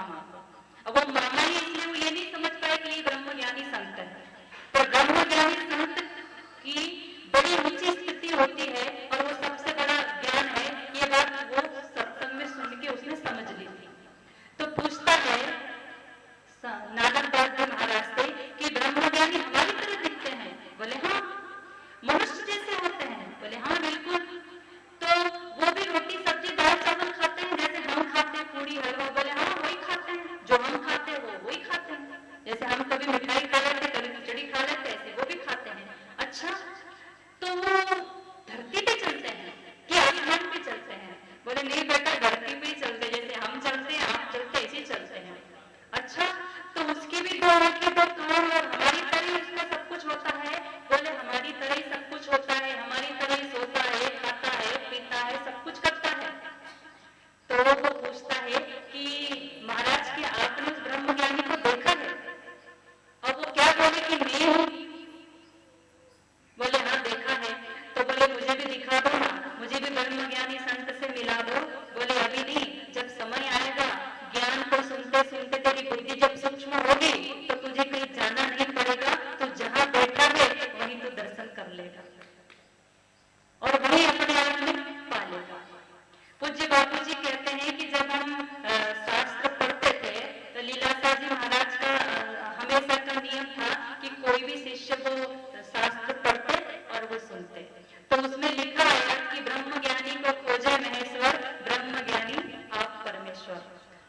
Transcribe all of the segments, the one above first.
मामा। अब वो मामा ही इसलिए वो ये नहीं समझ पाए कि ये ब्रह्मज्ञानी संत है। तो ब्रह्मज्ञानी संत की बड़ी ऊंची स्थिति होती है और वो सबसे बड़ा ज्ञान है, ये बात वो सत्संग में सुन के उसने समझ ली थी। तो पूछता है नागरदास जी महाराज से कि ब्रह्मज्ञानी हमारी तरह दिखते हैं? बोले हाँ। मनुष्य जैसे होते हैं? बोले हाँ बिल्कुल। तो वो भी रोटी सब्जी दाल चावल खाते हैं जैसे हम खाते हैं, पूरी हलवा? बोले हाँ वही खाते हैं, जो हम खाते हैं वो वही खाते हैं। जैसे हम कभी मिठाई खा लेते, कभी खिचड़ी खा लेते, ऐसे वो भी खाते हैं। अच्छा, तो वो धरती पे चलते हैं कि आसमान पे चलते हैं? बोले नहीं बेटा, धरती पे ही चलते, जैसे हम चलते हैं आप चलते ऐसे चलते हैं। अच्छा, तो उसकी भी दो आंखें दो कान और हमारी तरह ही उसका सब कुछ होता है? बोले हमारी तरह ही सब कुछ होता है, हमारी तरह ही सोता है, खाता है, पीता है, सब कुछ करता है। तो वो पूछता है कि महाराज के आपने उस ब्रह्मज्ञानी को देखा है? और वो क्या बोले कि मैं हूं? बोले हाँ देखा है। तो बोले मुझे भी दिखा दो ना, मुझे भी ब्रह्मज्ञानी संत से मिला दो। बोले अभी नहीं, जब समय आएगा, ज्ञान को सुनते सुनते तेरी बुद्धि जब सूक्ष्म होगी तो तुझे कहीं जाना नहीं पड़ेगा, तो जहां बैठा है वहीं तू दर्शन कर लेगा और वहीं अपने आप में पा लेगा। पूज्य बापू जी कहते हैं कि जब हम शास्त्र पढ़ते थे तो लीलाशाह जी महाराज का हमेशा का नियम था कि कोई भी शिष्य वो शास्त्र पढ़ते और वो सुनते। तो उसमें लिखा है कि ब्रह्मज्ञानी को खोजे महेश्वर, ब्रह्मज्ञानी आप परमेश्वर।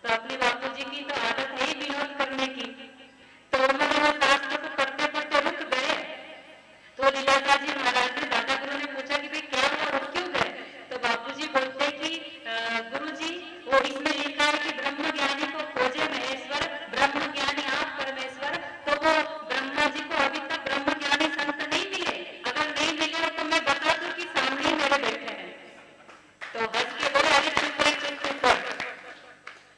तो अपने बापू जी की तो आदत है ही विनोद करने की। तो उन्होंने वो शास्त्र को पढ़ते पढ़ते रुक गए। तो लीलाशाह जी महाराज ने, दादा गुरु ने पूछा कि भाई क्या हुआ, रुक क्यों गए? तो बापूजी बोलते कि गुरुजी वो इसमें लिखा है कि ब्रह्मज्ञानी को खोजे महेश्वर, ब्रह्मज्ञानी आप परमेश्वर। तो वो ब्रह्मा जी को अभी तक ब्रह्मज्ञानी संत नहीं मिले। अगर नहीं मिले तो मैं बता दूं कि सामने ही मेरे बैठे हैं। तो हंस के बोले अरे चुप कर, चुप कर।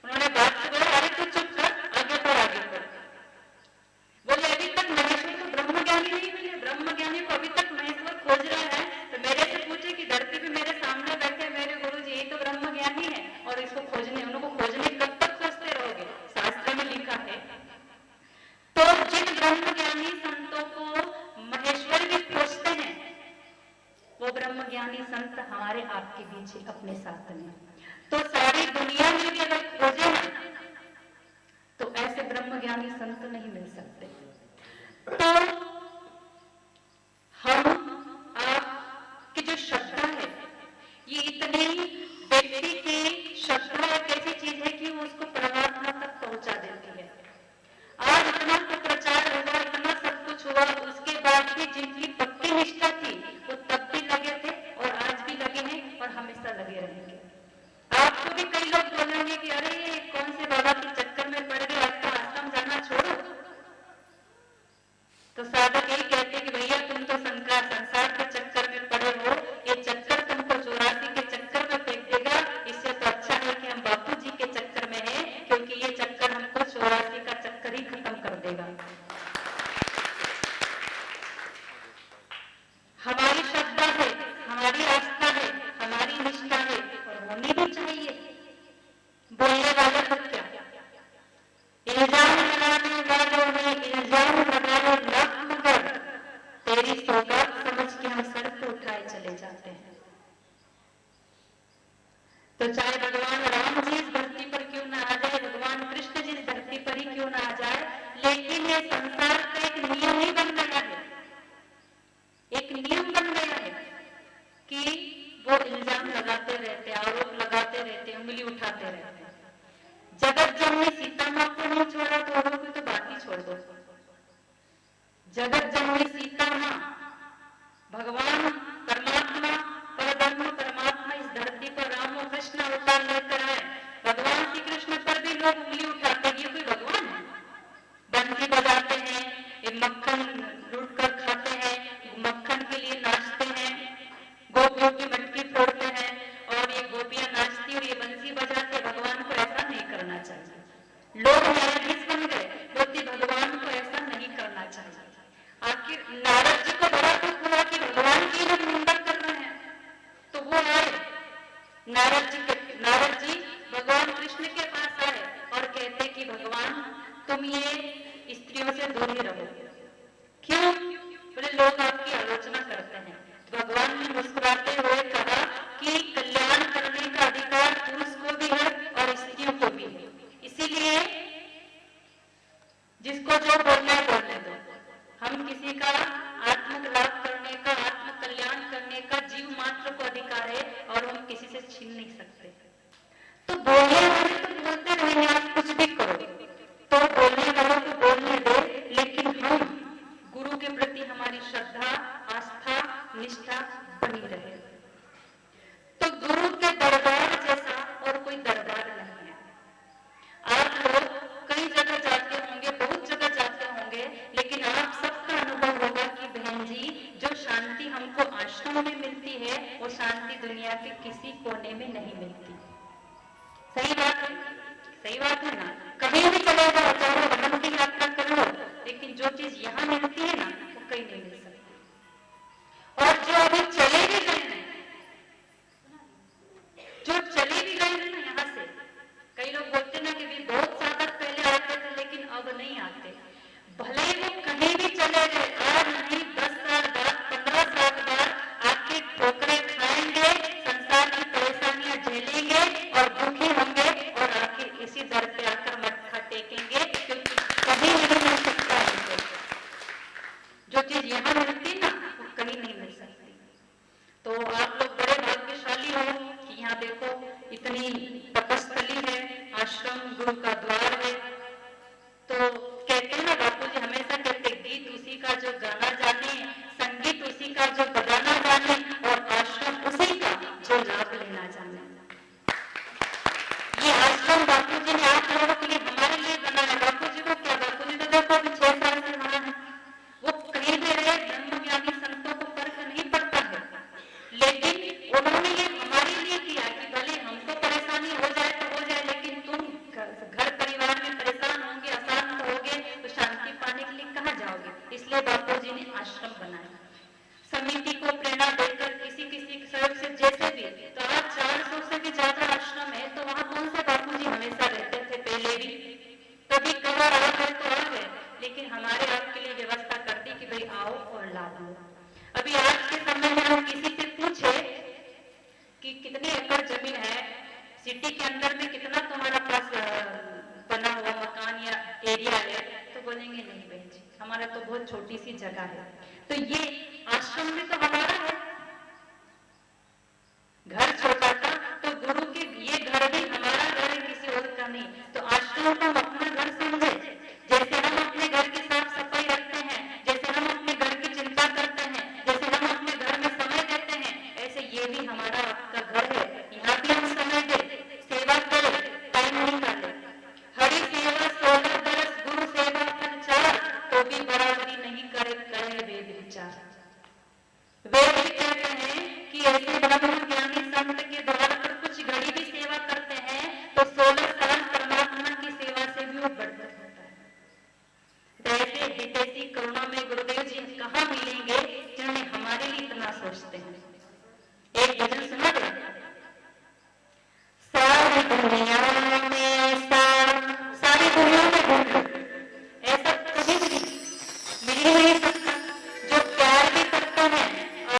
उन्होंने बात से बोला अरे तू चुप कर, आगे बढ़, आगे बढ़। बोले अभी तक महेश्वर को ब्रह्मज्ञानी नहीं मिले, ब्रह्मज्ञानी को अभी तक महेश्वर खोज रहा है। तो मेरे से पूछे कि धरती पे मेरे सामने बैठे मेरे गुरु जी, यही तो ब्रह्मज्ञानी है और इसको खोजने, उनको खोजने कब तक खोजते रहोगे? शास्त्र में लिखा है। तो जिन ब्रह्मज्ञानी संतों को महेश्वर भी खोजते हैं वो ब्रह्मज्ञानी संत हमारे आपके बीच है, अपने साथ में। तो सारी दुनिया में भी अगर खोजे ना तो ऐसे ब्रह्मज्ञानी संत नहीं मिल सकते। तो हम आप की जो श्रद्धा है ये इतनी व्यक्ति की श्रद्धा एक ऐसी चीज है कि वो उसको परमात्मा तक पहुंचा देती है। आज इतना तो प्रचार हुआ, इतना सब कुछ हुआ, उसके बाद भी जिनकी पक्की निष्ठा थी वो तब भी लगे थे और आज भी लगे हैं और हमेशा लगे रहेंगे। आपको भी कई लोग बोलेंगे कि अरे कौन से बाबा के चक्कर में पड़ गए, अब तो आश्रम जाना छोड़ो। तुम ये स्त्रियों से दूर ही रहो। क्यों? बोले लोग आपकी आलोचना करते हैं। भगवान ने मुस्कुराते हुए कहा कि कल्याण करने का अधिकार पुरुष को भी है और स्त्रियों को भी है, इसीलिए जिसको जो बोलना है बोलने दो। हम किसी का आत्म लाभ करने का, आत्म कल्याण करने का जीव मात्र को अधिकार है और हम किसी से छीन नहीं सकते। तो बोलने वाले तो बोलते रहेंगे, आप कुछ भी करो, तो बोलने वालों को बोलने दो, लेकिन हम गुरु के प्रति हमारी श्रद्धा, आस्था, निष्ठा बनी रहे। तो गुरु के दरबार जैसा और कोई दरबार नहीं है। आप लोग कई जगह जाते होंगे, बहुत जगह जाते होंगे, लेकिन आप सबका अनुभव होगा कि बहन जी, जो शांति हमको आश्रम में मिलती है वो शांति दुनिया के किसी कोने में नहीं मिलती। सही बात है, सही बात है ना? कहीं भी चले जाओ, चाहे भ्रमण की यात्रा कर लो, लेकिन जो चीज यहाँ मिलती है ना वो कहीं नहीं मिल सकती। और जो अभी चले भी गए हैं, जो चले भी गए हैं ना यहाँ से, कई लोग बोलते ना कि बहुत ज्यादा पहले आते थे लेकिन अब नहीं आते। भले ही वो कहीं भी चले गए, आज नहीं 10 साल बाद, 15 साल बाद आके ठोकरे खाएंगे, संसार की परेशानियां झेलेंगे और दुखी होंगे और आके इसी दर पे आकर मत्था टेकेंगे, क्योंकि कभी नहीं मिल सकता है। जो चीज यहाँ मिलती ना वो कहीं नहीं मिल सकती। तो आप लोग बड़े भाग्यशाली हो कि यहाँ देखो इतनी तपस्थली है, आश्रम गुरु का द्वार है। तो कहते हैं ना, बापूजी हमेशा कहते, गीत उसी का जो गाना जाने, संगीत उसी का जो बजाना जाने और आश्रम उसी का जो लाभ लेना जाने। ये आश्रम बापूजी ने आप लोगों के लिए, हमारे लिए बनाया है। बापूजी को क्या, बापूजी तो देखो अभी 6 साल से वहां है, वो कहीं भी रहे, ब्रह्मज्ञानी संतों को फर्क नहीं पड़ता है, लेकिन उन्होंने ये हमारे लिए किया कि भले हमको परेशानी हो जाए तो हो जाए, लेकिन तुम घर परिवार में परेशान होंगे, अशांत होगे, तो शांति पाने के लिए कहाँ जाओगे? इसलिए बापूजी ने आश्रम बनाया। समिति को प्रेरणा देकर किसी किसी सहयोग से, जैसे भी, तो आज 400 से भी ज्यादा आश्रम है, तो वहां कौन से बापूजी हमेशा रहते थे? पहले भी कभी कभार आ गए तो आ गए, लेकिन हमारे आपके लिए व्यवस्था कर दी कि भाई आओ और लाभ लो। अभी आज के समय में हम किसी से पूछे कि कितने एकड़ जमीन है, सिटी के अंदर में कितना तुम्हारा पास बना हुआ मकान या एरिया है, तो बोलेंगे नहीं बहन जी, हमारा तो बहुत छोटी सी जगह है। तो ये आश्रम में तो हमारा है, घर छोटा था, तो गुरु के ये घर भी हमारा घर है, किसी और का नहीं। तो आश्रम का